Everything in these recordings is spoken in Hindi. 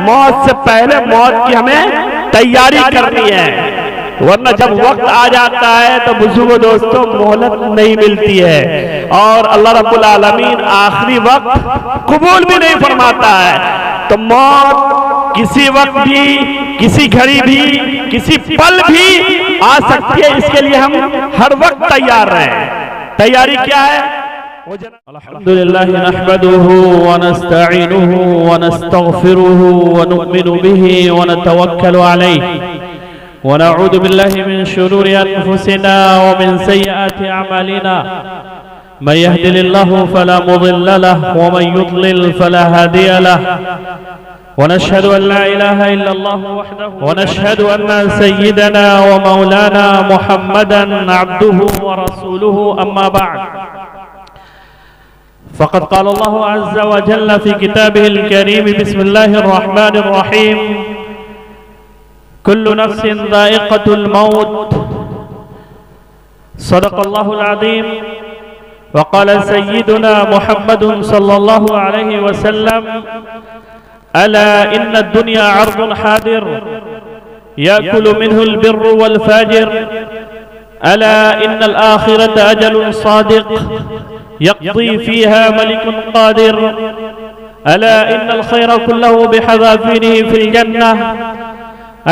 मौत से पहले मौत की हमें तैयारी करनी है, वरना जब वक्त आ जाता है तो बुजुर्गों दोस्तों मोहलत नहीं मिलती है और अल्लाह रब्बुल आलमीन आखिरी वक्त कबूल भी नहीं फरमाता है। तो मौत किसी वक्त भी, किसी घड़ी भी, किसी पल भी आ सकती है, इसके लिए हम हर वक्त तैयार रहें। तैयारी क्या है? अल्हम्दुलिल्लाह नहमदुहु व नस्तईनुहु व नस्तगफिरुहु व नु'मिनु बिही व नतवक्कलु अलैहि व नऊज़ु बिल्लाहि मिन शुरूरि अनफुसिना व मिन सय्यिआति अमालिना मन यहदिहिल्लाहु फला मुदिल्ल लहु व मन युद्लिल फला हादिय लहु व नशहदु अन ला इलाहा इल्लल्लाहु वहदहु व नशहदु अन्ना सय्यिदना व मौलाना मुहम्मदन अब्दुहु व रसूलुहु अम्मा बअद फ़क़द क़ाल अल्लाहु अज़्ज़ व जल्ल फ़ी किताबिहिल करीम बिस्मिल्लाहिर रहमानिर रहीम कुल्लु नफ्सिन ज़ाइक़तुल मौत सदक़ल्लाहुल अज़ीम व क़ाल सय्यिदुना मुहम्मदुन सल्लल्लाहु अलैहि वसल्लम अला इन्नद दुनिया अर्ज़ुन हादिर याकुलु मिन्हुल बिर्रु वल फाजिर अला इन्नल आखिरत अजलुन सादिक़ यक़दी फ़ीहा मलिकुन क़ादिर अला इन्नल ख़ैर कुल्लहु बिहज़ाफ़िनिही फ़िल जन्नह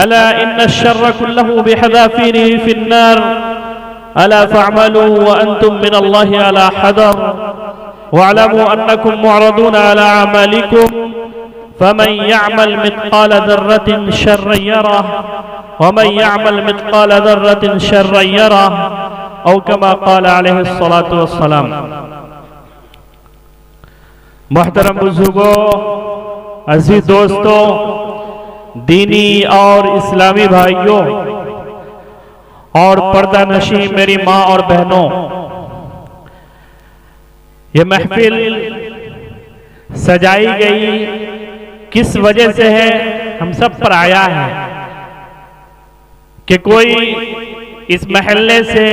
अला इन्नश शर्र कुल्लहु बिहज़ाफ़िनिही फ़िन नार अला फ़अमलू व अंतुम मिनल्लाहि अला हज़र वअलमू अन्नकुम मुअरदून अला अमालिकुम फमन यअमल मिस्क़ाल ज़र्रतिन शर्रन यरह वमन यअमल मिस्क़ाल ज़र्रतिन शर्रन यरह औ कमा क़ाल अलैहिस्सलातु वस्सलाम। मोहतरम बुजुर्गों, अज़ीज़ दोस्तों, दीनी और इस्लामी भाइयों और पर्दा नशी मेरी माँ और बहनों, ये महफिल सजाई गई किस वजह से है? हम सब पर आया है कि कोई इस महल्ले से,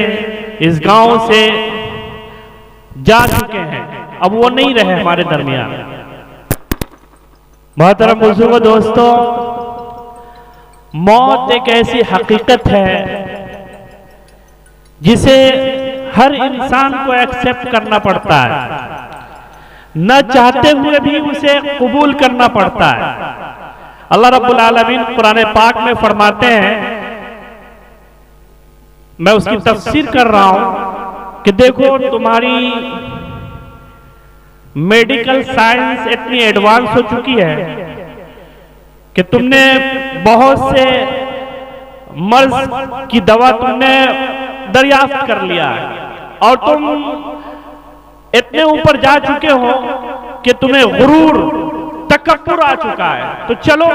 इस गांव से जा चुके हैं, अब वो नहीं रहे हमारे दरमियान। मोहतरम बुजुर्गों दोस्तों, मौत एक ऐसी हकीकत है जिसे हर इंसान को एक्सेप्ट करना पड़ता है, न चाहते हुए भी उसे कबूल करना पड़ता है। अल्लाह रब्बुल आलमीन कुरान पाक में फरमाते हैं, मैं उसकी तफसीर कर रहा हूं कि देखो तुम्हारी मेडिकल साइंस इतनी एडवांस हो चुकी है कि तुमने बहुत से मर्ज की दवा तुमने दरियाफ्त कर लिया है और तुम इतने ऊपर जा चुके हो कि तुम्हें गुरूर, तकब्बुर आ चुका है। तो चलो,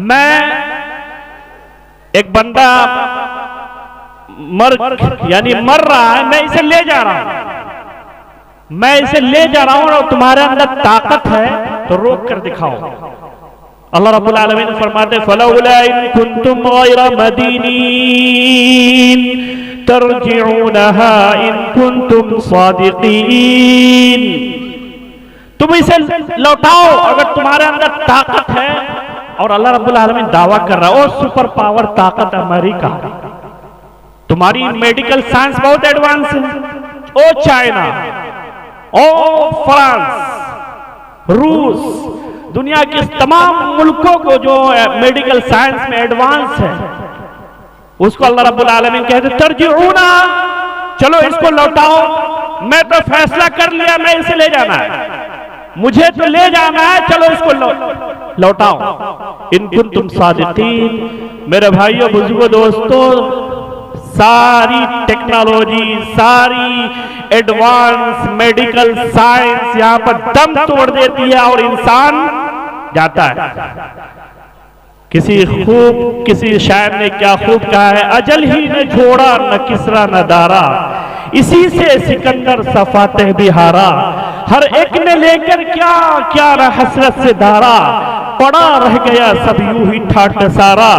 मैं एक बंदा मर रहा है, मैं इसे ले जा रहा हूं, मैं इसे ले जा रहा हूं और तुम्हारे अंदर ताकत है तो रोक कर दिखाओ। अल्लाह रब्बुल आलमीन फरमाते, फलौला इन कुंतुम गैरा मदीनीन तरजिऊनहा इन कुंतुम सादिकीन, तुम इसे लौटाओ अगर तुम्हारे अंदर ताकत है। और अल्लाह रब्बुल आलमीन दावा कर रहा है, ओ सुपर पावर ताकत अमेरिका, तुम्हारी मेडिकल साइंस बहुत एडवांस है, ओ चाइना, ओ फ्रांस, रूस, दुनिया के तमाम मुल्कों को जो मेडिकल साइंस में एडवांस है, उसको अल्लाह रब्बुल आलमीन कहते तरजिऊना, चलो इसको लौटाओ, मैं तो फैसला कर लिया, मैं इसे ले जाना है, मुझे तो ले जाना है, चलो इसको लौटाओ। इन कुंतुम सादिकीन। मेरे भाइयों, बुजुर्गों, दोस्तों, सारी टेक्नोलॉजी, सारी एडवांस मेडिकल साइंस यहां पर दम तोड़ देती है और इंसान जाता है। किसी शायर ने क्या खूब कहा है, अजल ही ने छोड़ा न किसरा न दारा, इसी से सिकंदर सफाते भी हारा, हर एक ने लेकर क्या क्या हसरत से धारा, पड़ा रह गया सब यूं ही ठाट सारा,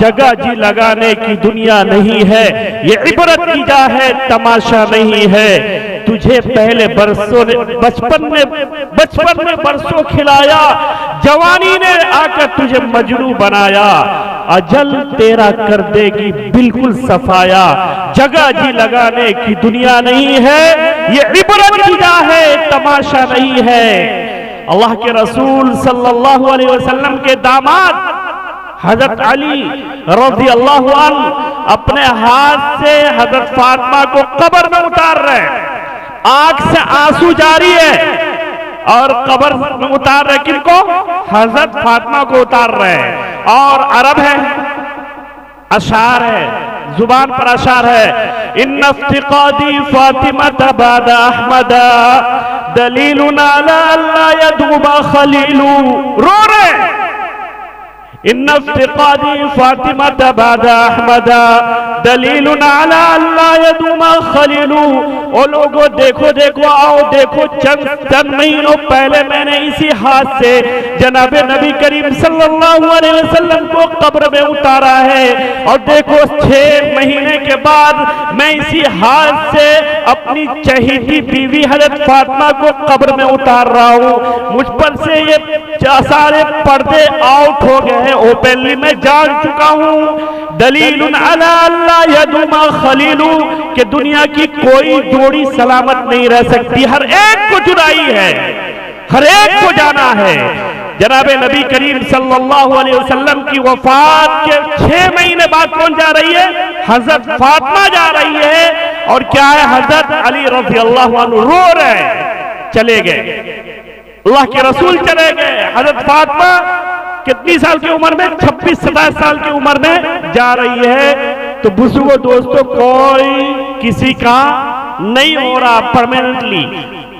जगह जी लगाने की दुनिया नहीं है, ये इबरत की जा है तमाशा नहीं है। तुझे पहले बरसों ने बचपन में बरसों खिलाया, जवानी ने आकर तुझे मजनू बनाया, अजल तेरा कर देगी बिल्कुल सफाया, जगह जी लगाने की दुनिया नहीं है, ये इबरत की जा है तमाशा नहीं है। अल्लाह के रसूल सल्लल्लाहु अलैहि वसल्लम के दामाद हजरत अली रज़ी अल्लाहु अन्हु अपने हाथ से हजरत फातिमा को कब्र में उतार रहे हैं, आंख से आंसू जारी है और कब्र में उतार रहे किनको? हजरत फातिमा को उतार रहे हैं। और अरब है, अशार है, जुबान पर अशार है, इन्ना इफ्तिक़ादी फातिमा बादा अहमदा दलीलुना अला अल्ला यदुबा खलीलू, रो रहे, इन्ना इफ्तिक़ादी फातिमा बादा अहमदा दलीलुना अला अल्ला यदुबा खलीलू। ओ लोगों देखो देखो आओ देखो, चंद महीनों पहले मैंने इसी हाथ से जनाब नबी करीम सल्लल्लाहु अलैहि वसल्लम को कब्र में उतारा है, और देखो 6 महीने के बाद मैं इसी हाथ से अपनी चहेती बीवी हजरत फातिमा को कब्र में उतार रहा हूँ। मुझ पर से ये सारे पर्दे आउट हो गए हैं, ओपनली मैं जान चुका हूँ। दलीलुन अला अल्ला यदुमा खलीलू, कि दुनिया की कोई जोड़ी सलामत नहीं रह सकती, हर एक को जुदाई है, हर एक को जाना है। जनाब नबी करीम सल्लल्लाहु अलैहि वसल्लम की वफात के 6 महीने बाद कौन जा रही है? हजरत फातिमा जा रही है। और क्या है, हजरत अली रज़ी अल्लाहु अन्हु रो रहे, चले गए, अल्लाह के रसूल चले गए, हजरत फातिमा कितनी साल की उम्र में? 26-27 साल की उम्र में जा रही है। तो बुजुर्गों दोस्तों, कोई किसी का नहीं हो रहा, परमानेंटली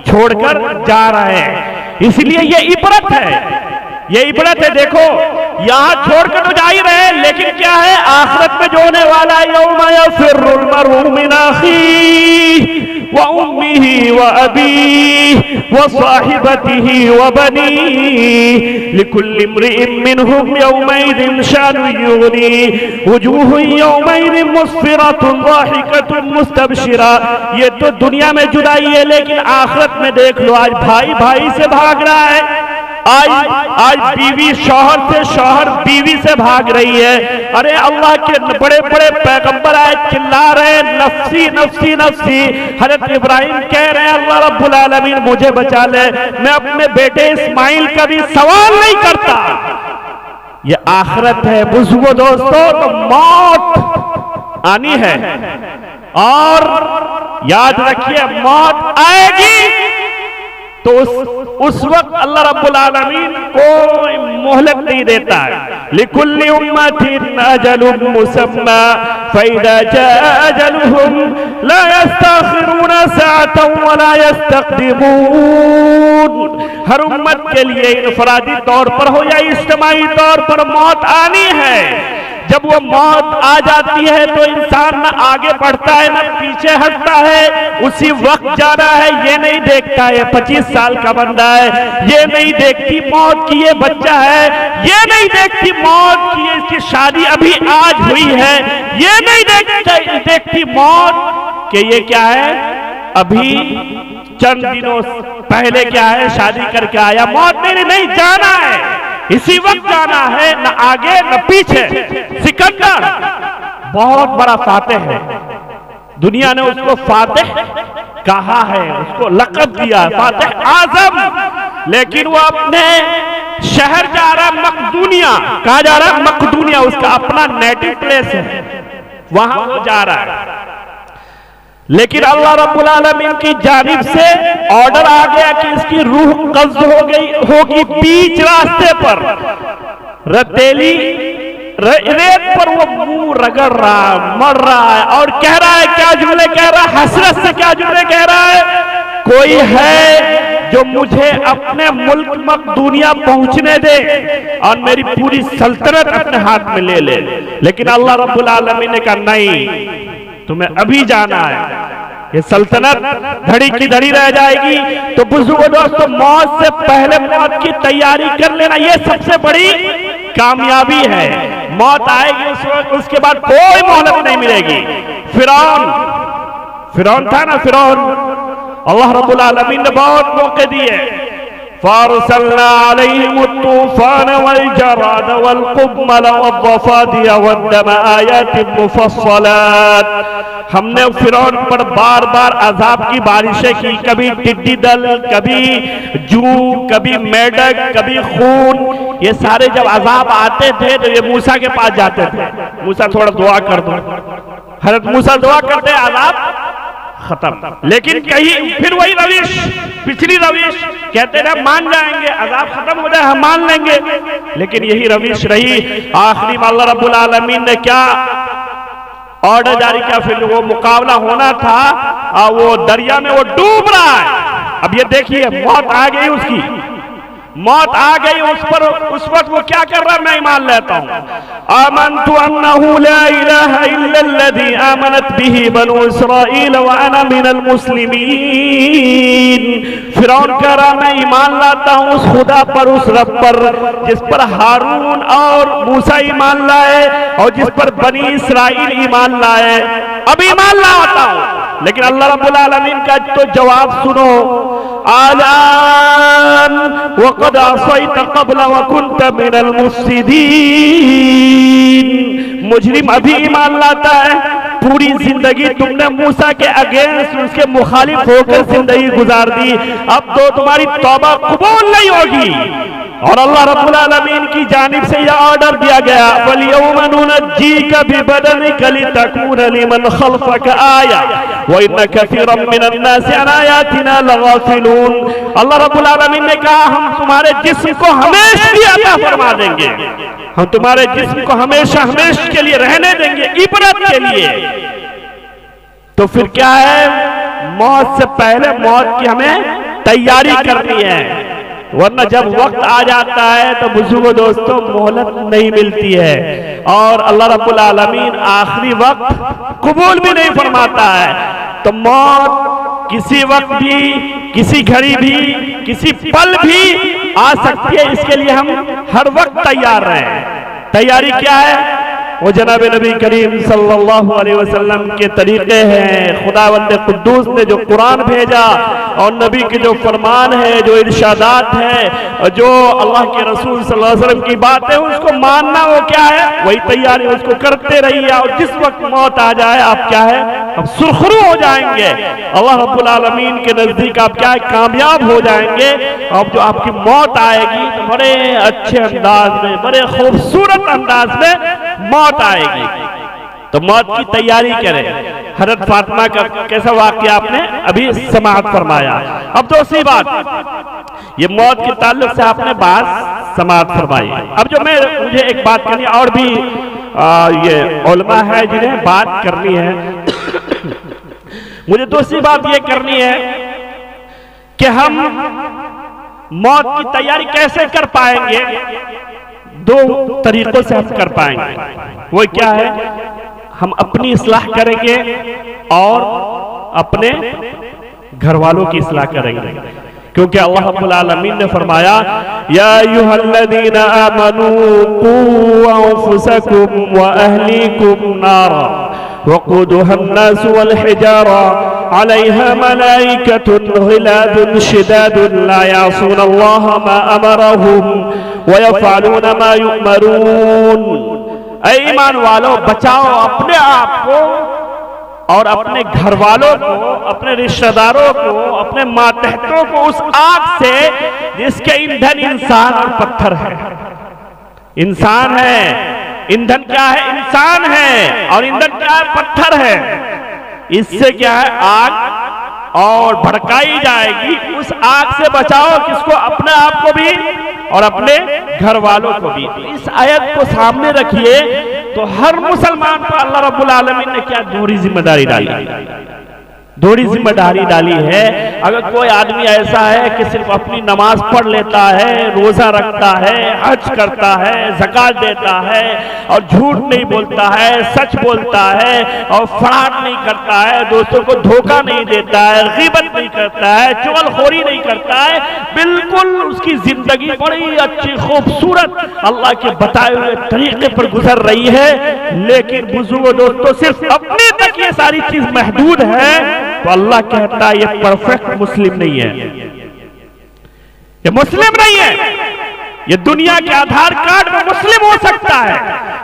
छोड़कर जा रहे हैं, इसलिए ये इबरत है, ये इबरत है। देखो यहाँ छोड़कर तो जा ही रहे, लेकिन क्या है आखिरत में जो होने वाला है, यौमा यफ़िर्रुल मर्उ मिन अख़ीहि व उम्मिही व अबीही व साहिबतिही व बनीही लिकुल्लि इम्रिइन मिनहुम यौमइज़िन शानुन युग़नीह वुजूहुन यौमइज़िन मुस्फ़िरतुन ज़ाहिकतुन मुस्तबशिरा। ये तो दुनिया में जुदाई है, लेकिन आखिरत में देख लो, आज भाई भाई से भाग रहा है, आज बीवी शौहर से, शौहर बीवी से भाग रही है। अरे अल्लाह के बड़े बड़े पैगंबर आए, चिल्ला रहे नफ्सी नफ्सी नफ्सी। हजरत इब्राहिम कह रहे हैं अल्लाह रब्बुल आलमीन मुझे बचा ले, मैं अपने बेटे इस्माइल का भी सवाल नहीं करता। ये आखिरत है बुजुर्गों दोस्तों, तो मौत आनी है, और याद रखिए मौत आएगी तो उस वक्त अल्लाह रब्बुल आलमीन कोई मोहलत नहीं देता है। लिकुल्लि उम्मतिन अजलुन मुसम्मा फइज़ा जाअ अजलुहुम ला यस्तअखिरूना सअतन व ला यस्तक़दिमून। हर उम्मत के लिए इनफरादी तौर पर हो या इज्तिमाई तौर पर मौत आनी है। जब वो मौत आ जाती है तो इंसान न आगे बढ़ता है न पीछे हटता है, उसी वक्त जाना है, ये नहीं देखता है 25 साल का बंदा है, ये नहीं देखती मौत की ये बच्चा है, ये नहीं देखती मौत की इसकी शादी अभी आज हुई है, ये नहीं देखती मौत कि ये क्या है अभी चंद दिनों पहले क्या है शादी करके आया। मौत नहीं जाना है, इसी वक्त जाना है, न आगे न पीछे। सिकंदर बहुत बड़ा फातेह है, दुनिया ने उसको फातेह कहा है, उसको लक़ब दिया फातेह आज़म, लेकिन वो अपने शहर जा रहा है मकदूनिया, कहा जा रहा है मकदूनिया, उसका अपना नेटिव प्लेस है, वहां वो जा रहा है। लेकिन अल्लाह रब्बुल आलमीन की जानिब से ऑर्डर आ गया कि इसकी रूह कब्ज़ होगी बीच रास्ते पर, रेतीली रेत पर वो मुंह रगड़ रहा है, मर रहा है, और कह रहा है क्या जुमले कह रहा है, हसरत से क्या जुमले कह रहा है, कोई है जो मुझे अपने मुल्क मकदूनिया पहुंचने दे और मेरी पूरी सल्तनत अपने हाथ में ले ले। लेकिन अल्लाह रब्बुल आलमीन ने कहा नहीं, तुम्हें अभी जाना है, ये सल्तनत धड़ी की धड़ी रह जाएगी। तो बुजुर्गों दोस्तों, मौत से पहले मौत की तैयारी कर लेना, ये सबसे बड़ी कामयाबी है। मौत आएगी उस वक्त, उसके बाद कोई मोहलत नहीं मिलेगी। फिरौन था ना, फिरौन, अल्लाह रब्बुल आलमीन ने बहुत मौके दिए। फ़अरसलना अलैहिम तूफ़ान वल जराद वल कुम्मल वद्दफ़ादिय वद्दम आयातिन मुफ़स्सलात। हमने फिरौन पर बार बार अजाब की बारिशें की, कभी टिड्डी दल, कभी जू, कभी मेढक, कभी खून। ये सारे जब अजाब आते थे तो ये मूसा के पास जाते थे, मूसा थोड़ा दुआ कर दो। हज़रत मूसा दुआ करते, अजाब खत्म। लेकिन कहीं फिर वही रविश, पिछली रविश, कहते रहे मान जाएंगे, अजाब खत्म हो जाए हम मान लेंगे, लेकिन यही रविश रही। आखिरी में अल्लाह रब्बुल आलमीन ने क्या ऑर्डर जारी किया, फिर वो मुकाबला होना था, वो दरिया में वो डूब रहा है। अब ये देखिए, मौत आ गई उसकी, मौत आ गई उस पर। उस वक्त वो क्या कर रहा है, मैं ईमान लेता हूं। आमनतु अन्नहु ला इलाहा इल्लल्लज़ी आमनत बिही बनु इसराईल व अना मिनल मुस्लिमीन। फिरौन कह रहा, मैं ईमान लाता हूं उस खुदा पर, उस रब पर जिस पर हारून और मूसा ईमान लाए और जिस पर बनी इसराइल ईमान लाए। अब ईमान लाता हूं, लेकिन अल्लाह रब्बुल आलमीन का तो जवाब सुनो। आलान वक़द असैत क़ब्ल व कुन्त मिनल मुफ़्सिदीन। मुजरिम अभी ईमान लाता है, पूरी जिंदगी तुमने मूसा के अगेंस्ट, उसके मुखालिफ होकर जिंदगी गुजार दी, अब तो तुम्हारी तौबा कबूल नहीं होगी। और अल्लाह रब्बुल आलमीन की जानिब से यह ऑर्डर दिया गया, वल्यौम नुनज्जीका बिबदनिका लितकूना लिमन खल्फका आया व इन्न कसीरम मिनन नासि अन आयातिना लगाफिलून। अल्लाह रब्बुल आलमीन ने कहा, हम तुम्हारे जिस्म को हमेशा अता फरमा देंगे, हम तुम्हारे जिस्म को हमेशा हमेशा के लिए रहने देंगे, इबरत के लिए। तो फिर क्या है, मौत से पहले मौत की हमें तैयारी करनी है, वरना जब वक्त आ जाता है तो बुजुर्गों दोस्तों मोहलत नहीं मिलती है। और अल्लाह रब्बुल आलमीन आखिरी वक्त कबूल भी नहीं फरमाता है। तो मौत किसी वक्त भी, किसी घड़ी भी, किसी पल भी आ सकती है, इसके लिए हम हर वक्त तैयार रहें। तैयारी क्या है, वो जनाब नबी करीम सल्लल्लाहु अलैहि वसल्लम के तरीके हैं। खुदावंद कुद्दूस ने जो कुरान भेजा और नबी के जो फरमान है, जो इरशादात है, जो अल्लाह के रसूल सल्लल्लाहु अलैहि वसल्लम की बात है, उसको मानना, वो क्या है, वही तैयारी, उसको करते रहिए। और जिस वक्त मौत आ जाए, आप क्या है, अब सुरखरू हो जाएंगे, अल्लाह रब्बुल आलमीन के नजदीक आप क्या है, कामयाब हो जाएंगे। अब जो आपकी मौत आएगी तो बड़े अच्छे अंदाज में, बड़े खूबसूरत अंदाज में मौत आएगी। तो मौत की तैयारी करें। हज़रत फातिमा का कैसा वाक़या आपने अभी समाअत फरमाया। अब दूसरी बात, ये मौत के ताल्लुक से आपने बात समाअत फरमाई। अब जो मुझे एक बात करनी, और भी ये उलमा है जिन्हें बात करनी है, मुझे दूसरी बात ये करनी है कि हम मौत की तैयारी कैसे कर पाएंगे। दो तरीकों से हम कर पाएंगे। वो क्या है, हम अपनी इस्लाह करेंगे और अपने घर वालों की इस्लाह करेंगे। क्योंकि अल्लाह रब्बुल आलमीन ने फरमाया, या अय्युहल्लज़ीना आमनू कू अंफुसकुम व अहलीकुम नारा वक़ूदुहा अन्नास वल हिजारा अलैहा मलाइकतुन ग़िलादुन शिदादुन ला यासूनल्लाह मा अमरहुम व यफ़अलूना मा युअमरून। ऐ ईमान वालों, बचाओ अपने आप को और अपने घर वालों को, अपने रिश्तेदारों को, अपने मातहतों को उस आग से जिसके ईंधन इंसान और पत्थर है। इंसान है, ईंधन क्या है, इंसान है, और ईंधन क्या है, पत्थर है। इससे क्या है, आग और भड़काई जाएगी। उस आग से बचाओ, किसको, अपने आप को भी और अपने घर वालों को भी। तो इस आयत को सामने रखिए तो हर मुसलमान पर अल्लाह रब्बुल आलमीन ने क्या दोहरी जिम्मेदारी डाली। थोड़ी जिम्मेदारी डाली है। अगर कोई आदमी ऐसा है कि सिर्फ अपनी नमाज पढ़ लेता है, रोजा रखता है, हज करता है, ज़कात देता है और झूठ नहीं बोलता है, सच बोलता है और फराड नहीं करता है, दोस्तों को धोखा नहीं देता है, गीबत नहीं करता है, चुगलखोरी नहीं करता है, बिल्कुल उसकी जिंदगी बड़ी अच्छी खूबसूरत अल्लाह के बताए हुए तरीके पर गुजर रही है। लेकिन बुजुर्गों दोस्तों सिर्फ अपने तक ये सारी चीज महदूद है तो अल्लाह कहता है ये परफेक्ट मुस्लिम नहीं है, ये मुस्लिम नहीं है। ये दुनिया के आधार कार्ड में मुस्लिम हो सकता है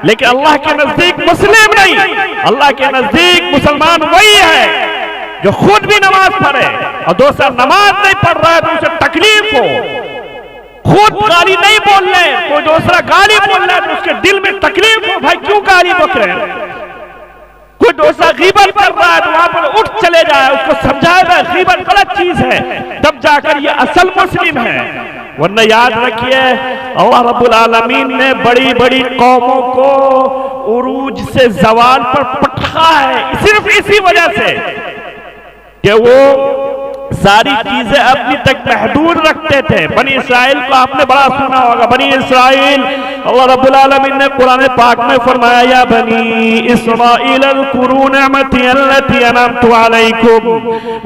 लेकिन अल्लाह के नजदीक मुस्लिम नहीं। अल्लाह के नजदीक मुसलमान वही है जो खुद भी नमाज पढ़े और दूसरा नमाज नहीं पढ़ रहा है तो उसे तकलीफ हो, खुद गाली नहीं बोल रहे कोई दूसरा गाली बोल रहा है तो उसके दिल में तकलीफ हो, भाई क्यों गाली बक रहे हैं। कोई दूसरा गीबत कर रहा है तो वहां पर उठ चले जाए, उसको समझाएगा गीबत गलत चीज है, तब जाकर ये असल मुस्लिम है। वरना याद रखिए अल्लाह रब्बुल आलमीन ने बड़ी बड़ी कौमों को उरूज से जवाल पर पटका है सिर्फ इसी वजह से कि वो सारी चीजें अपनी तक महदूद रखते थे। बनी इसराइल को आपने बड़ा सुना होगा, बनी इसराइल अल्लाह रब्बुल आलमीन ने कुरान पाक में फरमाया या बनी इस्राइल अज़्कुरू निअमती अल्लती अनअमतु अलैकुम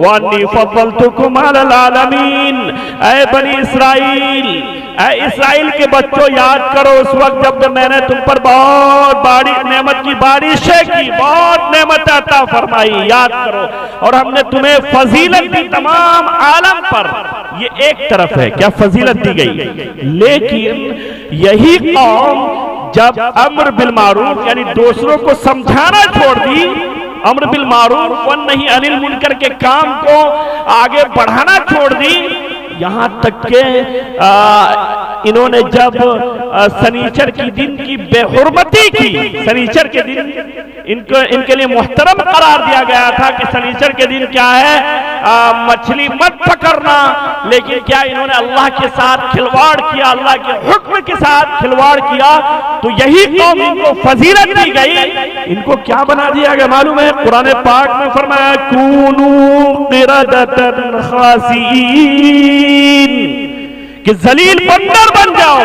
व अन्नी फद्दलतुकुम अलल आलमीन। ऐ बनी इसराइल, ऐ इसराइल के बच्चों याद करो उस वक्त जब मैंने तुम पर बहुत बड़ी नेमत की बारिशें की, बहुत नेमत अता फरमाई, याद करो, और हमने तुम्हें फजीलत दी तमाम आलम पर। ये एक तरफ है क्या फजीलत दी गई, लेकिन यही कौम जब अम्र बिल मारूफ यानी दूसरों को समझाना छोड़ दी, अम्र बिल मारूफ व नही अनिल मुनकर के काम को आगे बढ़ाना छोड़ दी, यहां तक के इन्होंने जब सनीचर की दिन की बेहुरमती की, सनीचर के दिन इनके लिए मुहतरम करार दिया गया था कि सनीचर के दिन क्या है मछली मत पकड़ना, लेकिन क्या इन्होंने अल्लाह के साथ खिलवाड़ किया, अल्लाह के हुक्म के साथ खिलवाड़ किया, तो यही कौम इनको फजीलत दी गई। इनको क्या बना दिया गया मालूम है, कुरान पाक में फरमाया कूनू क़िरदतन खासीन कि जलील बंदर बन जाओ,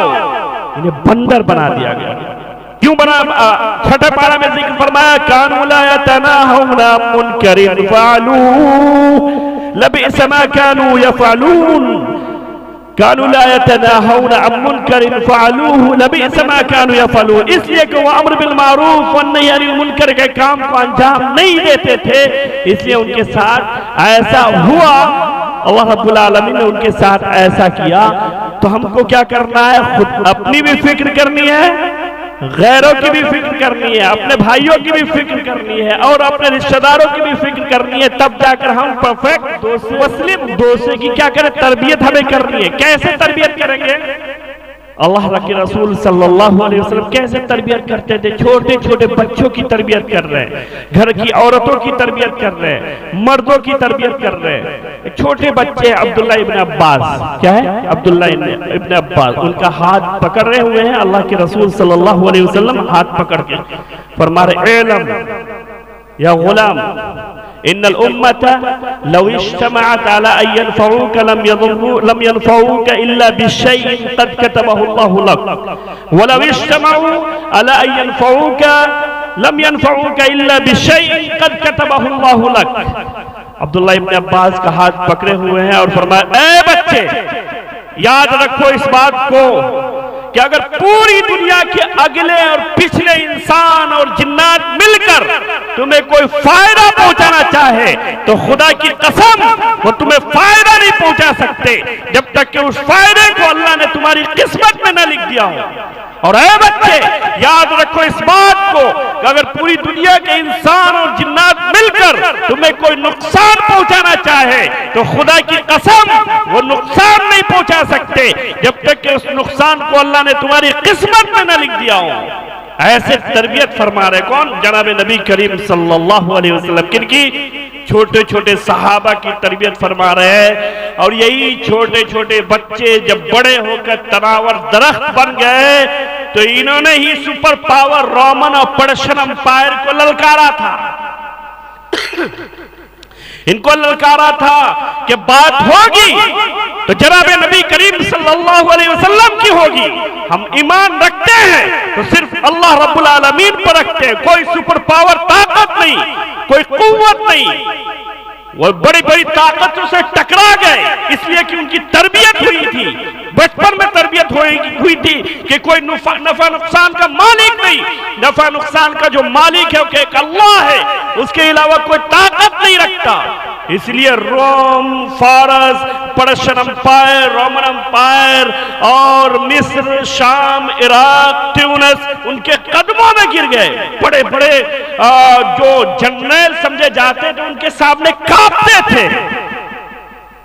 इन्हें बंदर बना दिया गया। क्यों बना, छठे पारा में जिक्र फरमाया कानू ला यतनाहूना अन मुनकरिन फ़अलूहु लबिअस मा कानू यफ़अलून, कानू ला यतनाहूना अन मुनकरिन फ़अलूहु लबिअस मा कानू यफ़अलून। इसलिए कि वो अम्र बिल मारूफ व नही अनिल मुनकर के काम को अंजाम नहीं देते थे, इसलिए उनके साथ ऐसा हुआ। अल्लाह रब्बुल आलमीन ने उनके साथ ऐसा किया, तो हमको क्या करना है, खुद अपनी भी फिक्र करनी है, गैरों की भी फिक्र करनी है, अपने भाइयों की भी फिक्र करनी है और अपने रिश्तेदारों की भी फिक्र करनी है, तब जाकर हम परफेक्ट मुस्लिम दोस्त की क्या करें, तरबियत हमें करनी है। कैसे तरबियत करेंगे, अल्लाह के रसूल सल्लल्लाहु अलैहि वसल्लम कैसे तरबियत करते थे, छोटे छोटे बच्चों की तरबियत कर रहे हैं, घर की औरतों की तरबियत कर रहे हैं, मर्दों की तरबियत कर रहे हैं। छोटे बच्चे अब्दुल्ला इब्न अब्बास, क्या है अब्दुल्ला इब्न अब्बास, उनका हाथ पकड़े हुए हैं अल्लाह के रसूल सल्लल्लाहु अलैहि वसल्लम, हाथ पकड़ के फरमा रहे इल्म या गुलाम इन्नल उम्मता लव इज्तमअत अला अन यनफऊका लम यनफऊका इल्ला बिशैइन क़द कतबहु अल्लाहु लक व लव इज्तमअू अला अन यनफऊका लम यनफऊका इल्ला बिशैइन क़द कतबहु अल्लाहु लक। अब्दुल्ला इब्न अब्बास का हाथ पकड़े हुए हैं और फरमाया ए बच्चे याद रखो इस बात को कि अगर पूरी दुनिया के अगले और पिछले इंसान और जिन्नात मिलकर तुम्हें कोई फायदा पहुंचाना चाहे तो खुदा की कसम वो तुम्हें फायदा नहीं पहुंचा सकते जब तक कि उस फायदे को अल्लाह ने तुम्हारी किस्मत में न लिख दिया हो। और ऐ बच्चे याद रखो इस बात को कि अगर पूरी दुनिया के इंसान और जिन्नात मिलकर तुम्हें कोई नुकसान पहुंचाना चाहे तो खुदा की कसम वो नुकसान नहीं पहुंचा सकते जब तक कि उस नुकसान को अल्लाह ने तुम्हारी किस्मत में न लिख दिया हो। ऐसे तरबियत फरमा रहे कौन, जनाब नबी करीम सल्लल्लाहु अलैहि वसल्लम, किनकी, छोटे छोटे सहाबा की तरबियत फरमा रहे हैं। और यही छोटे छोटे बच्चे जब बड़े होकर तनावर दरख्त बन गए तो इन्होंने ही सुपर पावर रोमन और पर्शियन अंपायर को ललकारा था। इनको ललकारा था कि बात होगी तो जनाब नबी करीम सल्लल्लाहु अलैहि वसल्लम की होगी। हम ईमान रखते हैं तो सिर्फ अल्लाह रब्बुल आलमीन पर रखते हैं, कोई सुपर पावर ताकत नहीं, कोई कुव्वत नहीं। वो बड़ी बड़ी ताकतों से टकरा गए इसलिए कि उनकी तरबियत हुई थी, बचपन में तरबियत हुई थी कि कोई नफा नुकसान का मालिक नहीं, नफा नुकसान का जो मालिक है वो एक अल्लाह है, उसके अलावा कोई ताकत नहीं रखता। इसलिए रोम, फारस, पर्शियन अंपायर, रोमन अंपायर और मिस्र, शाम, इराक, ट्यूनिस उनके कदमों में गिर गए। बड़े बड़े जो जनरल समझे जाते थे उनके सामने कांपते थे।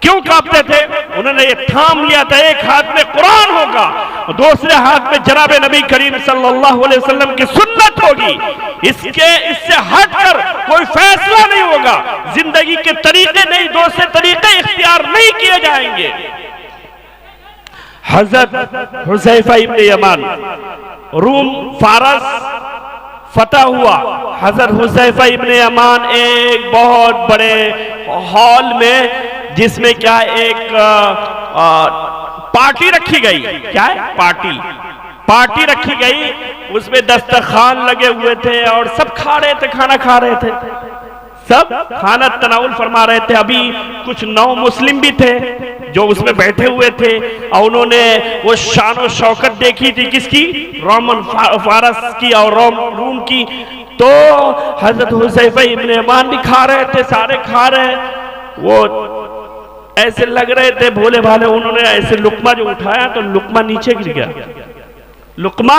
क्यों कांपते थे? उन्होंने ये ठाम लिया था एक हाथ में कुरान होगा और दूसरे हाथ में जनाब नबी करीम सल्लल्लाहु अलैहि वसल्लम की सुन्नत होगी। इससे हटकर कोई फैसला नहीं होगा, जिंदगी के तरीके नहीं, दूसरे तरीके इख्तियार नहीं किए जाएंगे। हजरत हुज़ैफा इब्न यमान, रूम फारस फतह हुआ। हजरत हुज़ैफा इब्न यमान एक बहुत बड़े हॉल में, जिसमें क्या एक पार्टी रखी गई, क्या है पार्टी रखी गई, उसमें दस्तरखान लगे हुए थे और सब खा रहे थे, खाना खा रहे थे, सब खाना तनाउल फरमा रहे थे। अभी कुछ नौ मुस्लिम भी थे जो उसमें बैठे हुए थे और उन्होंने वो शान और शौकत देखी थी किसकी? रोमन फारस की और रूम की। तो हजरत हुज़ैफा इब्न यमान भी खा रहे थे, सारे खा रहे, वो ऐसे लग रहे थे भोले भाले। उन्होंने ऐसे लुकमा जो उठाया तो लुकमा नीचे गिर गया, लुकमा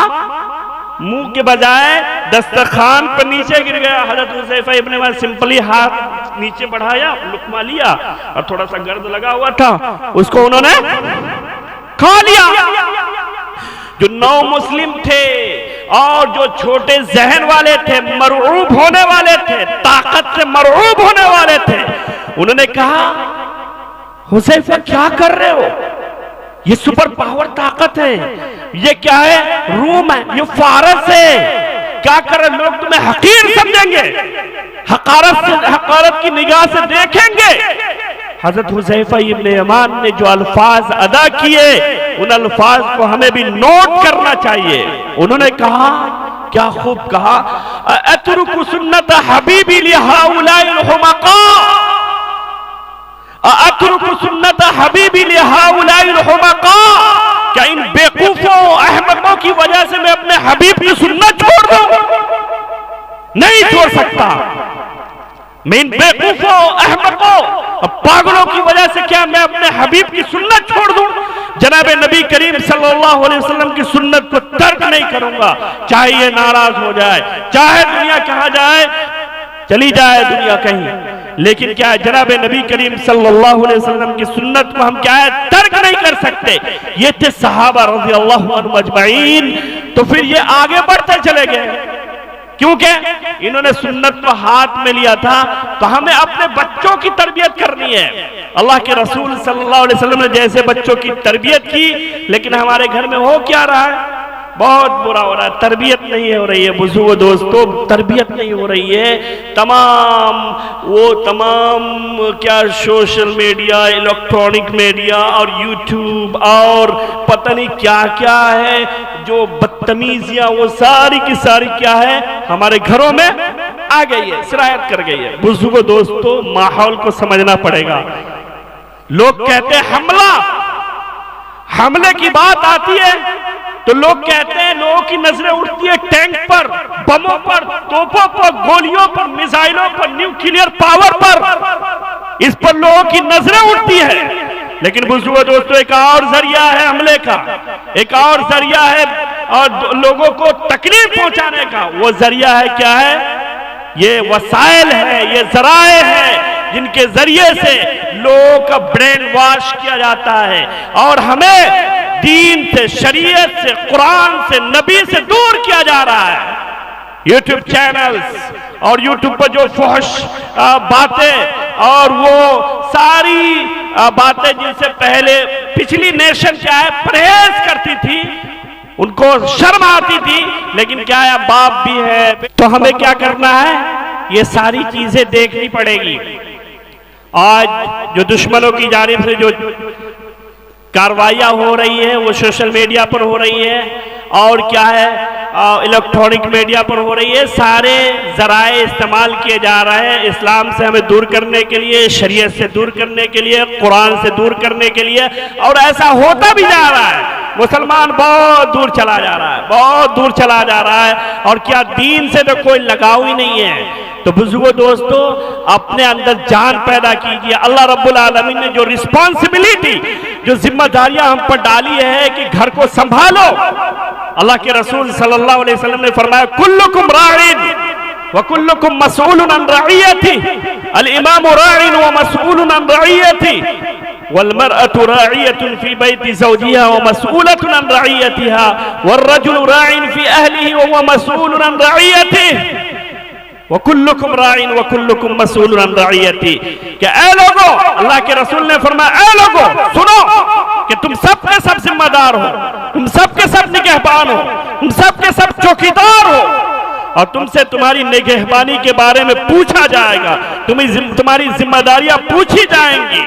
मुंह के बजाय दस्तरखान पर नीचे गिर गया। हजरत हुज़ैफा इब्न यमान सिंपली हाथ नीचे बढ़ाया, लुकमा लिया और थोड़ा सा गर्द लगा हुआ था उसको उन्होंने खा लिया। जो नौ मुस्लिम थे और जो छोटे जहन वाले थे, मरऊब होने वाले थे, ताकत से मरऊब होने वाले थे, उन्होंने कहा हुज़ैफा क्या कर रहे हो? ये सुपर पावर ताकत है, ये क्या है? रूम है, ये फारस है, क्या कर रहे? लोग तुम्हें हकीर समझेंगे, हकारत की निगाह से देखेंगे। हजरत हुज़ैफा इब्न यमान ने जो अल्फाज अदा किए उन अल्फाज को हमें भी नोट करना चाहिए। उन्होंने कहा, क्या खूब कहा, अतरुकु सुन्नत हबीबी लिहाउलाइल हुमका, अतरुकु सुन्नत हबीबी लिहाउलाइल हुमका, क्या इन बेवकूफों अहमकों की वजह से मैं अपने हबीब की सुन्नत छोड़ दूं? नहीं छोड़ सकता। मैं इन बेवकूफों अहमकों पागलों की वजह से क्या मैं अपने हबीब की सुन्नत छोड़ दूं? जनाब नबी करीम सल्लल्लाहु अलैहि वसल्लम की सुन्नत को तर्क नहीं करूंगा, चाहे ये नाराज हो जाए, चाहे दुनिया कहा जाए, चली जाए दुनिया कहीं, लेकिन क्या है जनाब नबी करीम सल्लल्लाहु अलैहि वसल्लम की सुन्नत को हम क्या है तर्क नहीं कर सकते। ये थे सहाबा रज़ियल्लाहु अन्हुम अजमईन। तो फिर ये आगे बढ़ते चले गए, क्योंकि इन्होंने सुन्नत को हाथ में लिया था। तो हमें अपने बच्चों की तरबियत करनी है। अल्लाह के रसूल सल्लल्लाहु अलैहि वसल्लम ने जैसे बच्चों की तरबियत की, लेकिन हमारे घर में हो क्या रहा है? बहुत बुरा हो रहा है, तरबियत नहीं हो रही है। बुजुर्ग दोस्तों, तरबियत नहीं हो रही है। तमाम क्या सोशल मीडिया, इलेक्ट्रॉनिक मीडिया और यूट्यूब और पता नहीं क्या क्या है, जो बदतमीजियां, वो सारी की सारी क्या है हमारे घरों में आ गई है, सिरायत कर गई है। बुजुर्ग दोस्तों, माहौल को समझना पड़ेगा। लोग कहते हैं हमले की बात आती है तो लोग कहते हैं, लोगों की नजरें उठती है टैंक पर, बमों पर, तोपों पर, गोलियों पर, मिसाइलों पर, न्यूक्लियर पावर पर, इस पर लोगों की नजरें उठती है। लेकिन बुजुर्ग दोस्तों, एक और जरिया है हमले का, एक और जरिया है और लोगों को तकलीफ पहुंचाने का। वो जरिया है क्या है? ये वसाइल है, ये जराए हैं जिनके जरिए से लोगों का ब्रेन वॉश किया जाता है और हमें दीन से, शरीयत से, कुरान से, नबी से दूर किया जा रहा है। यूट्यूब चैनल्स और यूट्यूब पर जो फहश बातें और वो सारी बातें जिनसे पहले पिछली नेशन क्या है परहेज करती थी, उनको शर्म आती थी, लेकिन क्या है बाप भी है। तो हमें क्या करना है? ये सारी चीजें देखनी पड़ेगी। आज जो दुश्मनों की जानिब से जो कार्रवाइयाँ हो रही है वो सोशल मीडिया पर हो रही है और क्या है इलेक्ट्रॉनिक मीडिया पर हो रही है। सारे जराए इस्तेमाल किए जा रहे हैं इस्लाम से हमें दूर करने के लिए, शरीयत से दूर करने के लिए, कुरान से दूर करने के लिए, और ऐसा होता भी जा रहा है। मुसलमान बहुत दूर चला जा रहा है, बहुत दूर चला जा रहा है, और क्या दीन से तो कोई लगाव ही नहीं है। तो बुजुर्गों दोस्तों, अपने अंदर जान पैदा कीजिए। अल्लाह रब्बुल आलमीन ने जो रिस्पॉन्सिबिलिटी, जो जिम्मेदारियां हम पर डाली है कि घर को संभालो, अल्लाह के रसूल सल्लल्लाहु अलैहि वसल्लम ने फरमाया कुल्लुकुम राइन व कुल्लुकुम मसऊलुन अन रइयति, अल इमाम राइन व मसऊलुन अन रइयति वल मरअतु राइयतुन फी बैति ज़ौजिहा व मसऊलतुन अन रइयतिहा वर्रजुलु राइन फी अहलिही व हुवा मसऊलुन अन रइयतिही व कुल्लुकुम राइन व कुल्लुकुम मसऊलुन अन रइयति। कि ऐ लोगों, अल्लाह के रसूल ने फरमाया ऐ लोगों सुनो कि तुम सब के सब जिम्मेदार हो, तुम सब के सब निगहबान हो, तुम सब के सब चौकीदार हो, और तुमसे तुम्हारी निगहबानी के बारे में पूछा जाएगा, तुम्हारी जिम्मेदारियां पूछी जाएंगी,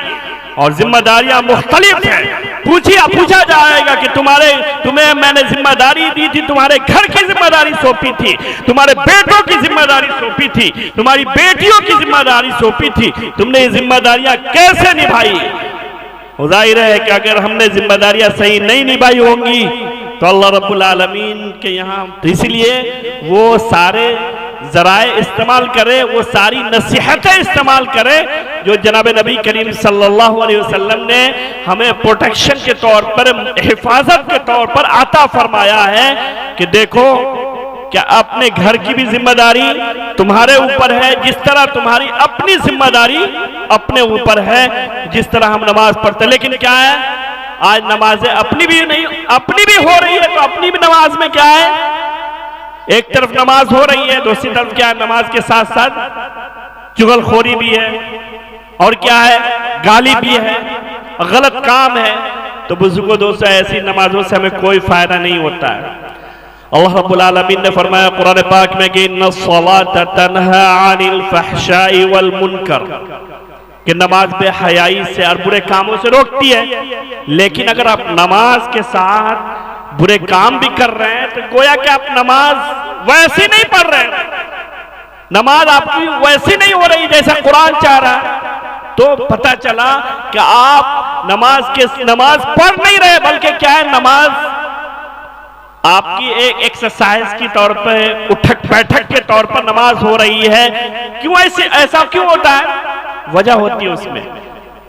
और जिम्मेदारियां मुख्तलिफ हैं। पूछा जाएगा कि तुम्हें मैंने जिम्मेदारी दी थी, तुम्हारे घर की जिम्मेदारी सौंपी थी, तुम्हारे बेटों की जिम्मेदारी सौंपी थी, तुम्हारी बेटियों की जिम्मेदारी सौंपी थी, तुमने ये जिम्मेदारियां कैसे निभाई। जाहिर है कि अगर हमने जिम्मेदारियां सही नहीं निभाई होंगी तो अल्लाह रब्बुल आलमीन के यहाँ, तो इसलिए वो सारे जराए इस्तेमाल करे, वो सारी नसीहतें इस्तेमाल करे जो जनाब नबी करीम सल्लल्लाहु अलैहि वसल्लम ने हमें प्रोटेक्शन के तौर पर, हिफाजत के तौर पर अता फरमाया है। कि देखो, क्या अपने घर की भी जिम्मेदारी तुम्हारे ऊपर है, जिस तरह तुम्हारी अपनी जिम्मेदारी अपने ऊपर है, जिस तरह हम नमाज पढ़ते हैं। लेकिन क्या है, आज नमाजें अपनी भी नहीं, अपनी भी हो रही है, तो अपनी भी नमाज में क्या है, एक तरफ नमाज हो रही है, दूसरी तरफ क्या है, नमाज के साथ साथ चुगलखोरी भी है, और क्या है, गाली भी है, गलत काम है। तो बुजुर्गों दोस्तों, ऐसी नमाजों से हमें कोई फायदा नहीं होता है। अल्लाह रब्बुल आलमीन ने फरमाया कुरान पाक में कि इन्नस्सलात तन्हा अनिल फहशाई वल मुनकर, कि नमाज बेहयाई से और बुरे कामों से रोकती है। लेकिन अगर आप नमाज के साथ बुरे काम भी कर रहे हैं तो गोया कि आप नमाज वैसी नहीं पढ़ रहे हैं, नमाज आपकी वैसी नहीं हो रही जैसा कुरान चाह रहा है। तो पता चला कि आप नमाज पढ़ नहीं रहे, बल्कि क्या है, नमाज आपकी एक एक्सरसाइज की तौर पर, उठक बैठक के तौर पर नमाज हो रही है। क्यों ऐसा क्यों होता है? वजह होती है उसमें।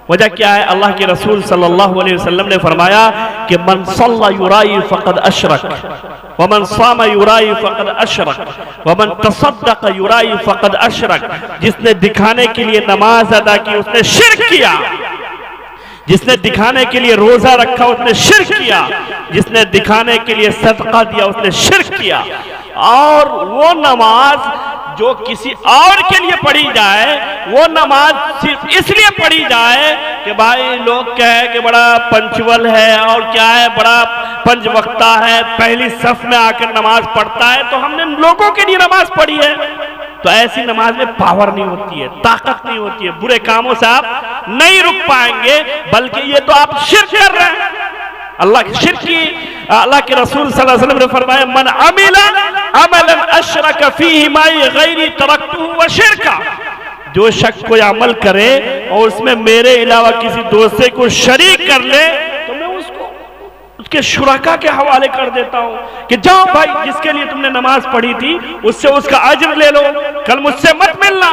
वजह क्या है? अल्लाह के रसूल सल्लल्लाहु अलैहि वसल्लम ने फरमाया कि मन सल्ला युराई फक़द अशरक व मन सामा युराई फक़द अशरक व मन तसद्दक़ युराई फक़द अशरक। जिसने दिखाने के लिए नमाज अदा की उसने शिर्क किया, जिसने दिखाने के लिए रोजा रखा उसने शिर्क किया, जिसने दिखाने के लिए सदका दिया उसने शिर्क किया। और वो नमाज जो किसी और के लिए पढ़ी जाए, वो नमाज सिर्फ इसलिए पढ़ी जाए कि भाई लोग कहे कि बड़ा पंचुअल है और क्या है, बड़ा पंचवक्ता है, पहली सफ में आकर नमाज पढ़ता है, तो हमने लोगों के लिए नमाज पढ़ी है। तो ऐसी नमाज में पावर नहीं होती है, ताकत नहीं होती है, बुरे कामों से आप नहीं रुक पाएंगे, बल्कि ये तो आप शिर्क कर रहे हैं। अल्लाह के रसूल सल्लल्लाहु अलैहि वसल्लम ने फरमाया मन अमिला अमलन अशरक फीही माई गैरी तरक्तुहु व शिरका। जो शख्स कोई अमल करे और उसमें मेरे अलावा किसी दूसरे को शरीक कर ले तो मैं उसको उसके शुरका के हवाले कर देता हूं कि जाओ भाई, जिसके लिए तुमने नमाज पढ़ी थी उससे उसका अज्र ले लो, कल मुझसे मत मिलना।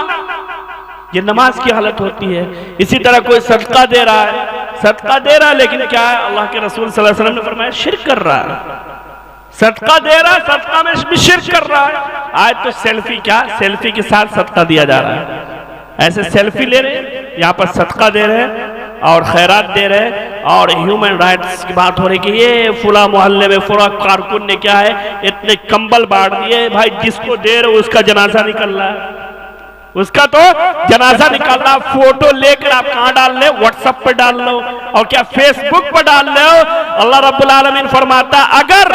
ये नमाज की हालत होती है। इसी तरह कोई सदका दे रहा है, लेकिन क्या है, अल्लाह के रसूल सल्लल्लाहु अलैहि वसल्लम ने फरमाया शिर्क कर रहा है। सदका दे रहा है, सदका में भी शिर्क कर रहा है। आज तो सेल्फी के साथ सदका दिया जा रहा है। ऐसे सेल्फी ले रहे, यहाँ पर सदका दे रहे और खैरात दे रहे, और ह्यूमन राइट्स की बात हो रही कि ये फुला मोहल्ले में फुला कारकुन ने क्या है, इतने कंबल बांट दिए। भाई जिसको दे रहे उसका जनाजा निकल रहा है, उसका तो जनाजा निकालना, फोटो लेकर आप कहां डाल ले, व्हाट्सएप पर डाल लो और क्या फेसबुक पर डाल लो। अल्लाह रब्बुल आलमीन फरमाता अगर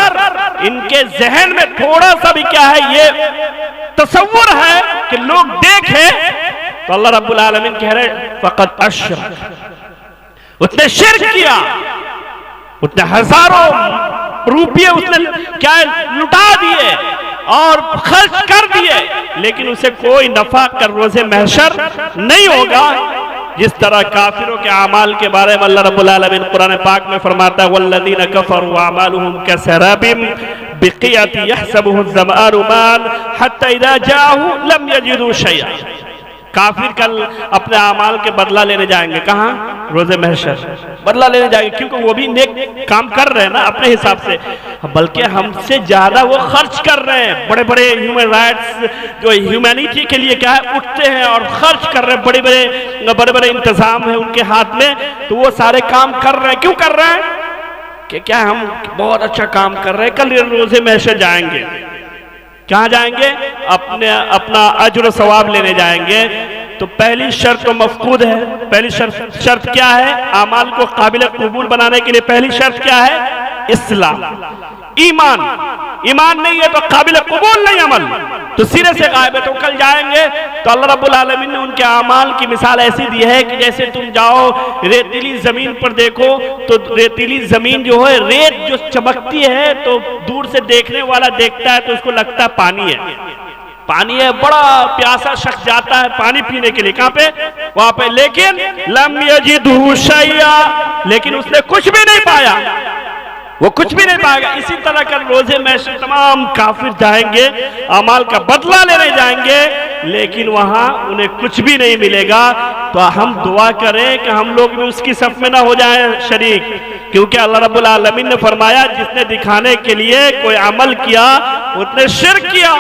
इनके जहन में थोड़ा सा भी क्या है, ये तसव्वुर है कि लोग देखें, तो अल्लाह रब्बुल आलमीन कह रहे फक़द अशरक, उसने शिर्क किया, उसने हजारों रुपये उसने क्या लुटा दिए और खर्च कर दिए, लेकिन उसे कोई नफा कर रोज़े महशर नहीं होगा। जिस तरह काफिरों के अमाल के बारे में अल्लाह रब्बुल आलमीन कुरान पाक में फरमाता है वल्लज़ीना कफ़रू अमालुहुम कसराबिम बिक़ियतिन यहसबुहु ज़मआनु माअन हत्ता इज़ा जाअहु लम यजिदू शैअ। काफिर कल अपने अमाल के बदला लेने जाएंगे, कहाँ? रोज़े महशर बदला लेने जाएंगे, क्योंकि वो भी नेक काम कर रहे हैं ना अपने हिसाब से, बल्कि हमसे ज्यादा वो खर्च कर रहे हैं। बड़े बड़े ह्यूमन राइट्स जो ह्यूमैनिटी के लिए क्या है उठते हैं और खर्च कर रहे हैं, बड़े बड़े इंतजाम है उनके हाथ में, तो वो सारे काम कर रहे हैं। क्यों कर रहे हैं? कि क्या हम बहुत अच्छा काम कर रहे हैं, कल रोज़े महशर जाएंगे। कहाँ जाएंगे? अपना अज्र सवाब लेने जाएंगे। तो पहली शर्त तो मफकूद है। पहली शर्त क्या है? अमाल को काबिल कबूल बनाने के लिए पहली शर्त क्या है? इस्लाम, ईमान। ईमान नहीं है तो काबिल कबूल नहीं अमल, तो सिरे से गायब है। तो कल जाएंगे तो अल्लाह रब्बुल आलमीन ने उनके अमाल की मिसाल ऐसी दी है कि जैसे तुम जाओ रेतीली जमीन पर देखो, तो रेतीली जमीन जो है, रेत जो चमकती है तो दूर से देखने वाला देखता है तो उसको लगता है पानी है, पानी है। बड़ा प्यासा शख्स जाता है पानी पीने के लिए, कहां पे? वहां पे, लेकिन लम यजिदहु शैआ, लेकिन उसने कुछ भी नहीं पाया, वो कुछ भी नहीं पाएगा। इसी तरह कर रोजे में तमाम काफिर जाएंगे, अमाल का बदला लेने जाएंगे, लेकिन वहां उन्हें कुछ भी नहीं मिलेगा। तो हम दुआ करें कि हम लोग भी उसकी सफ में ना हो जाएं शरीक, क्योंकि अल्लाह रब्बुल आलमीन ने फरमाया जिसने दिखाने के लिए कोई अमल किया उसने शिर्क किया।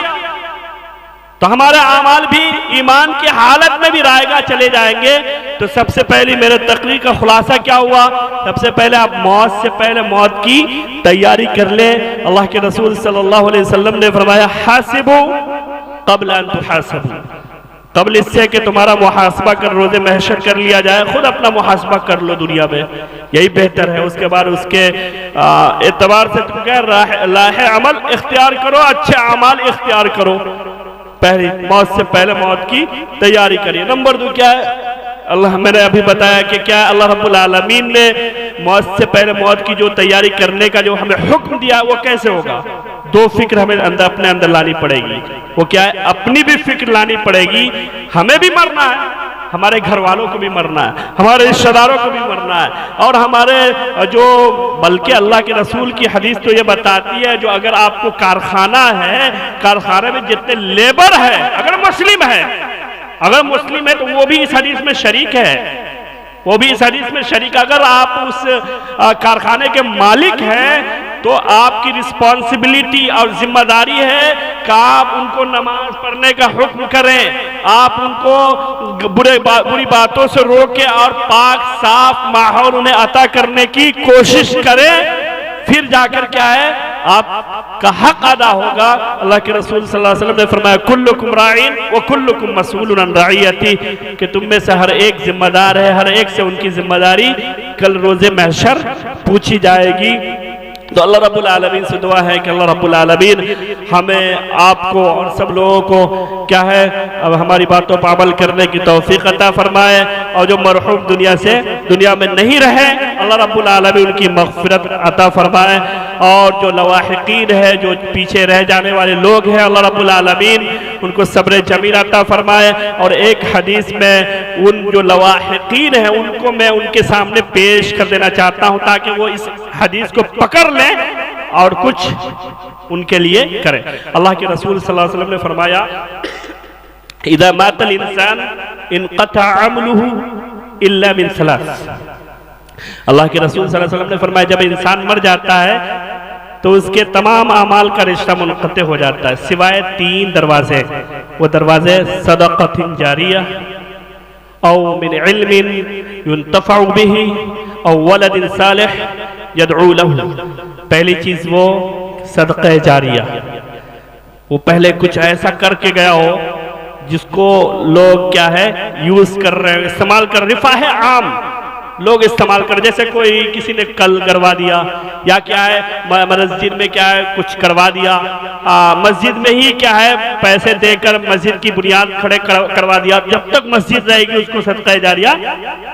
तो हमारे अमाल भी ईमान की हालत में भी रायगा चले जाएंगे। तो सबसे पहले मेरे तकरीर का खुलासा क्या हुआ? सबसे पहले आप मौत से पहले मौत की तैयारी कर ले। अल्लाह के रसूल सल्लल्लाहु अलैहि वसल्लम ने फरमाया हासिबु क़ब्ल अन तुहासबु, कबल इससे कि तुम्हारा मुहासबा कर रोज़े महशर कर लिया जाए, खुद अपना मुहासबा कर लो दुनिया में, यही बेहतर है। उसके बाद उसके एतबार से तुम क्या राह अमल इख्तियार करो, अच्छे अमाल इख्तियार करो। पहली मौत से पहले मौत की तैयारी करिए। नंबर 2 क्या है? अल्लाह, मैंने अभी बताया कि क्या अल्लाह रब्बुल आलमीन ने मौत से पहले मौत की जो तैयारी करने का जो हमें हुक्म दिया वो कैसे होगा? 2 फिक्र हमें अपने अंदर लानी पड़ेगी। वो क्या है? अपनी भी फिक्र लानी पड़ेगी, हमें भी मरना है, हमारे घर वालों को भी मरना है, हमारे रिश्तेदारों को भी मरना है, और हमारे जो, बल्कि अल्लाह के रसूल की हदीस तो ये बताती है, जो अगर आपको कारखाना है, कारखाने में जितने लेबर है, अगर मुस्लिम है तो वो भी इस हदीस में शरीक है, वो भी इस हदीस में शरीक। अगर आप उस कारखाने के मालिक हैं तो आपकी रिस्पॉन्सिबिलिटी और जिम्मेदारी है कि आप उनको नमाज पढ़ने का हुक्म करें, आप उनको बुरी बातों से रोके और पाक साफ माहौल उन्हें अता करने की कोशिश करें। फिर जाकर क्या है? आपका हक अदा होगा। अल्लाह के रसूल सल्लल्लाहु अलैहि वसल्लम ने फरमाया कुल्लुकुम राइन व कुल्लुकुम मसऊलुन अन रइयती, कि तुम में से हर एक जिम्मेदार है, हर एक से उनकी जिम्मेदारी कल रोजे महशर पूछी जाएगी। तो अल्लाह रब्बुल आलमीन से दुआ है कि अल्लाह रब्बुल आलमीन हमें, आपको और सब लोगों को क्या है, अब हमारी बातों पर अमल करने की तौफीक अता फरमाए, और जो मरहूम दुनिया में नहीं रहे अल्लाह रब्बुल आलमीन उनकी मग़फ़िरत अता फरमाए, और जो लवाहिकीन है, जो पीछे रह जाने वाले लोग हैं, अल्लाह रब्बुल आलमीन उनको सब्र जमील अता फरमाए। और एक हदीस में उन जो लवाहिकीन है उनको मैं उनके सामने पेश कर देना चाहता हूँ, ताकि वो इस हदीस को पकड़ लें और कुछ उनके लिए करें। अल्लाह के रसूल सल्लल्लाहु अलैहि वसल्लम ने फरमाया इज़ा मातल इंसान इनक़ता अमलुहु इल्ला मिन सलास। अल्लाह के रसूल सल्लल्लाहु अलैहि वसल्लम ने फरमाया जब इंसान मर जाता है तो उसके तमाम अमाल का रिश्ता मुनक़ते हो जाता है, सिवाय 3 दरवाजे। वो दरवाजे सदक़तिन जारिया औ मिन इल्मिन युन्तफ़अु बिही औ वलदिन सालिह यदऊ लहू। पहली चीज वो सदक़ा जारिया, वो पहले कुछ ऐसा करके गया हो जिसको लोग क्या है यूज कर रहे हैं, इस्तेमाल कर, रिफाह आम, लोग इस्तेमाल कर, जैसे कोई किसी ने कल करवा दिया या क्या है मस्जिद में क्या है कुछ करवा दिया, मस्जिद में ही क्या है पैसे देकर मस्जिद की बुनियाद खड़े करवा दिया, जब तक मस्जिद रहेगी उसको सदका जारिया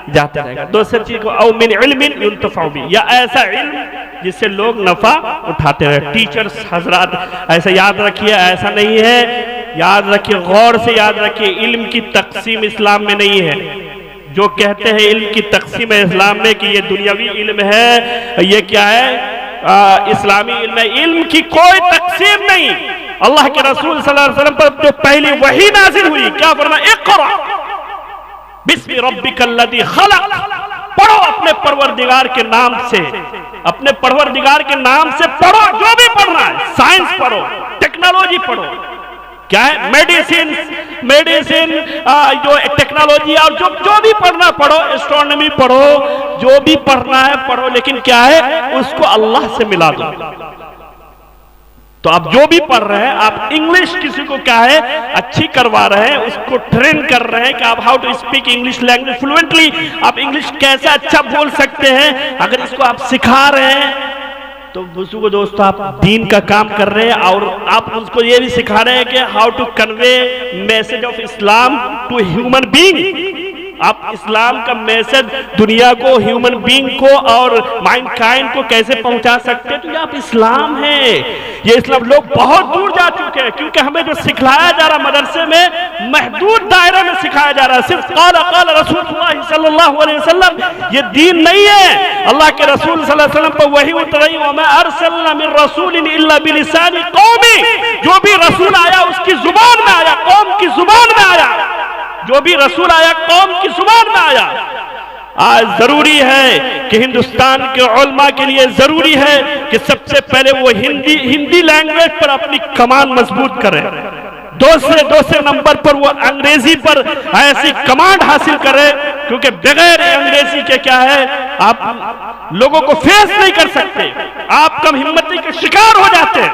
जाता रहेगा। दूसरी चीज को औ मिन इल्मिन युंतफउ बि, या ऐसा इल्म जिससे लोग नफा उठाते रहे। टीचर्स हजरात ऐसा याद रखिए, ऐसा नहीं है, याद रखिए, गौर से याद रखिए, इल्म की तकसीम इस्लाम में नहीं है। जो कहते हैं इल्म की तकसीम इस्लाम में कि ये दुनियावी इल्म है, ये क्या है इस्लामी इल्म है, इल्म की कोई तकसीम नहीं। अल्लाह के रसूल सल्लल्लाहु अलैहि वसल्लम पर जो पहली वही नाजिल हुई, क्या फरमाया, इक़रा बिस्मि रब्बिकल्लज़ी खलक़, पढ़ो अपने परवरदिगार के नाम से, अपने परवरदिगार के नाम से पढ़ो, जो भी पढ़ना है, साइंस पढ़ो, टेक्नोलॉजी पढ़ो, क्या है मेडिसिन जो टेक्नोलॉजी और जो भी पढ़ना पढ़ो, एस्ट्रोनॉमी पढ़ो, जो भी पढ़ना है पढ़ो, लेकिन क्या है उसको अल्लाह से मिला दो। तो आप जो भी पढ़ रहे हैं, आप इंग्लिश किसी को क्या है अच्छी करवा रहे हैं, उसको ट्रेन कर रहे हैं कि आप how to speak English language fluently, आप इंग्लिश कैसे अच्छा बोल सकते हैं, अगर इसको आप सिखा रहे हैं तो बुजुर्ग दोस्तों आप दीन का काम कर रहे हैं, और आप उसको ये भी सिखा रहे हैं कि how to convey message of Islam to human being. आप इस्लाम का मैसेज दुनिया को, ह्यूमन बीइंग को और माइंड काइंड को कैसे पहुंचा सकते हैं, तो ये आप इस्लाम है, ये इस्लाम। लोग बहुत दूर जा चुके हैं, क्योंकि हमें जो सिखलाया जा रहा मदरसे में महदूद दायरे में सिखाया जा रहा है, सिर्फ क़ाल रसूलुल्लाह सल्लल्लाहु अलैहि वसल्लम, ये दीन नहीं है। अल्लाह के रसूल सल्लल्लाहु अलैहि वसल्लम पर वही उतरी, व मा अरसलना मिन रसूलिन इल्ला बिलिसानी कौमी, जो भी रसूल आया उसकी जुबान में आया, कौम की जुबान में आया, जो भी रसूल आया कौम की जुबान में आया। आज जरूरी है कि हिंदुस्तान के उलमा के लिए जरूरी है कि सबसे पहले वो हिंदी लैंग्वेज पर अपनी कमान मजबूत करें, दूसरे नंबर पर वो अंग्रेजी पर ऐसी कमांड हासिल करे, क्योंकि बगैर अंग्रेजी के क्या है आप लोगों को फेस नहीं कर सकते, आप कम हिम्मती के शिकार हो जाते हैं।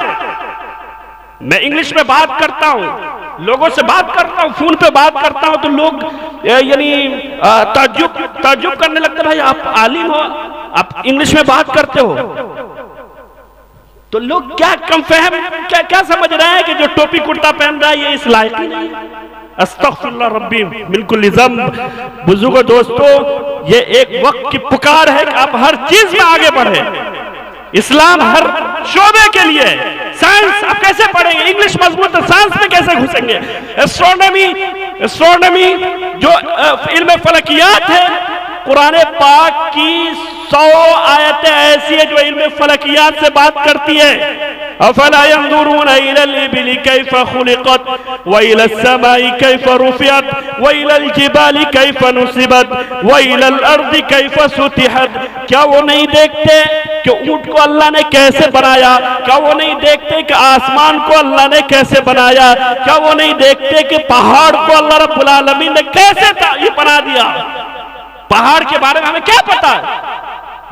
मैं इंग्लिश में बात करता हूं, लोगों से बात करता हूं, फोन पे बात करता हूं, तो लोग यानी ताज्जुब करने लगते, भाई आप आलिम हो, आप इंग्लिश में बात करते हो। तो लोग क्या कमफहम क्या समझ रहे हैं कि जो टोपी कुर्ता पहन रहा है ये इस लायक ही नहीं। अस्तगफिरुल्लाह रब्बी बिल्कुल ज़म्ब। बुजुर्गों दोस्तों, ये एक वक्त की पुकार है कि आप हर चीज में आगे बढ़े। इस्लाम हर शोबे के लिए, साइंस आप कैसे पढ़ेंगे, इंग्लिश मजबूत है, साइंस में कैसे घुसेंगे, एस्ट्रोनॉमी जो इल्म फलकियात है, कुरान पाक की 100 आयतें ऐसी है जो इल्म फलकियात से बात करती है। अफला यंजुरूना इलल इबिली कैफ़ खुलिक़त व इलस समाई कैफ़ रुफ़िअत व इलल जिबाली कैफ़ नुसिबत व इलल अर्दि कैफ़ सुतिहत। क्या वो नहीं देखते कि ऊंट को अल्लाह ने कैसे बनाया? क्या वो नहीं देखते कि आसमान को अल्लाह ने कैसे बनाया? क्या वो नहीं देखते कि पहाड़ को अल्लाह रब्बुल आलमीन ने कैसे ये बना दिया? पहाड़ के बारे में हमें क्या पता है?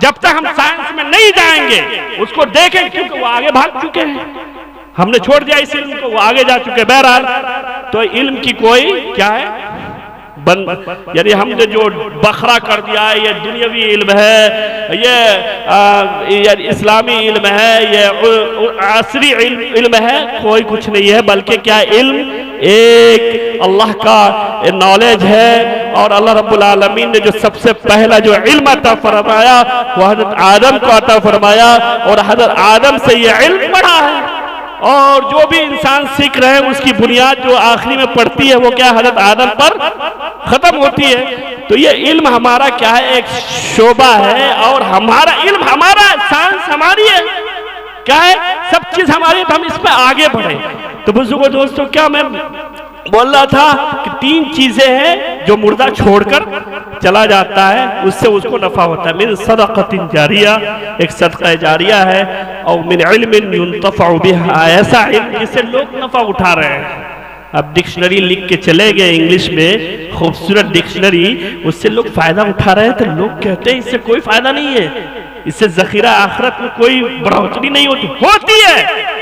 जब तक हम साइंस में नहीं जाएंगे उसको देखें, क्योंकि वो आगे भाग चुके हैं, हमने छोड़ दिया इस इल्म को, वो आगे जा चुके। बहरहाल तो इल्म की कोई क्या है यानी हमने जो बखरा कर दिया है, ये दुनियावी इल्म है, ये इस्लामी इल्म है, ये असरी इल्म है, कोई कुछ नहीं है, बल्कि क्या इल्म एक अल्लाह का नॉलेज है। और अल्लाह रब्बुल आलमीन ने जो सबसे पहला जो इल्म अता फरमाया वो हज़रत आदम को अता फरमाया, और हज़रत आदम से ये इल्म बढ़ा है। और जो भी इंसान सीख रहे हैं उसकी बुनियाद जो आखिरी में पड़ती है वो क्या हज़रत आदम पर खत्म होती है। तो ये इल्म हमारा क्या है, एक शोबा है, और हमारा इल्म, हमारा साइंस हमारी है, क्या है, सब चीज हमारी, तो हम इसमें आगे बढ़े। तो बुजुर्गों दोस्तों, क्या मैं बोल रहा था कि 3 चीजें हैं जो मुर्दा छोड़कर चला जाता है उससे उसको नफा होता है। मिन सदक़तिन जारिया, एक सदका जारिया है, और मिन इल्मिन युंतफ़अु बिहा, ऐसा इल्म जिससे लोग नफा उठा रहे हैं। अब डिक्शनरी लिख के चले गए इंग्लिश में, खूबसूरत डिक्शनरी, उससे लोग फायदा उठा रहे हैं, तो लोग कहते हैं इससे कोई फायदा नहीं है, इससे जखीरा आखिरत में कोई बढ़ोतरी नहीं होती है।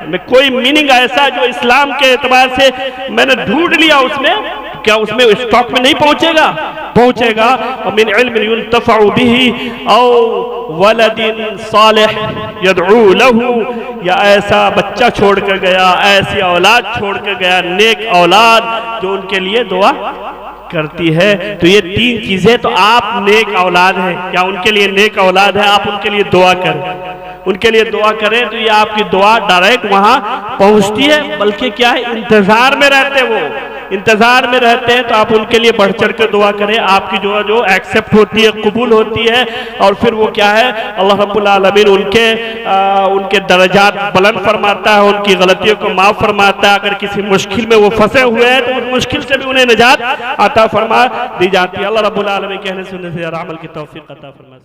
में कोई मीनिंग ऐसा जो इस्लाम के एतबार से मैंने ढूंढ लिया, उसमें क्या उसमें स्टॉक में नहीं पहुंचेगा? पहुंचेगा। मिन इल्मिन युंतफउ बिही औ वलदिन सालिह यदऊ लहू, या ऐसा बच्चा छोड़ कर गया, ऐसी औलाद छोड़ कर गया, नेक औलाद जो उनके लिए दुआ करती है। तो ये तीन चीजें, तो आप नेक औलाद हैं क्या? उनके लिए नेक औलाद है, आप उनके लिए दुआ करें, उनके लिए दुआ करें तो ये आपकी दुआ डायरेक्ट वहां पहुंचती है। बल्कि क्या है, इंतजार में रहते हैं, वो इंतजार में रहते हैं, तो आप उनके लिए बढ़ चढ़ कर दुआ करें, आपकी दुआ जो एक्सेप्ट होती है, कबूल होती है। और फिर वो क्या है, अल्लाह रब्बुल आलमीन उनके दर्जात बुलंद फरमाता है, उनकी गलतियों को माफ फरमाता है। अगर किसी मुश्किल में वो फंसे हुए हैं तो उस मुश्किल से भी उन्हें निजात अता फरमा दी जाती है। अल्लाह रब्बुल आलमीन कहने सुनने से अमल की तौफीक अता फरमा।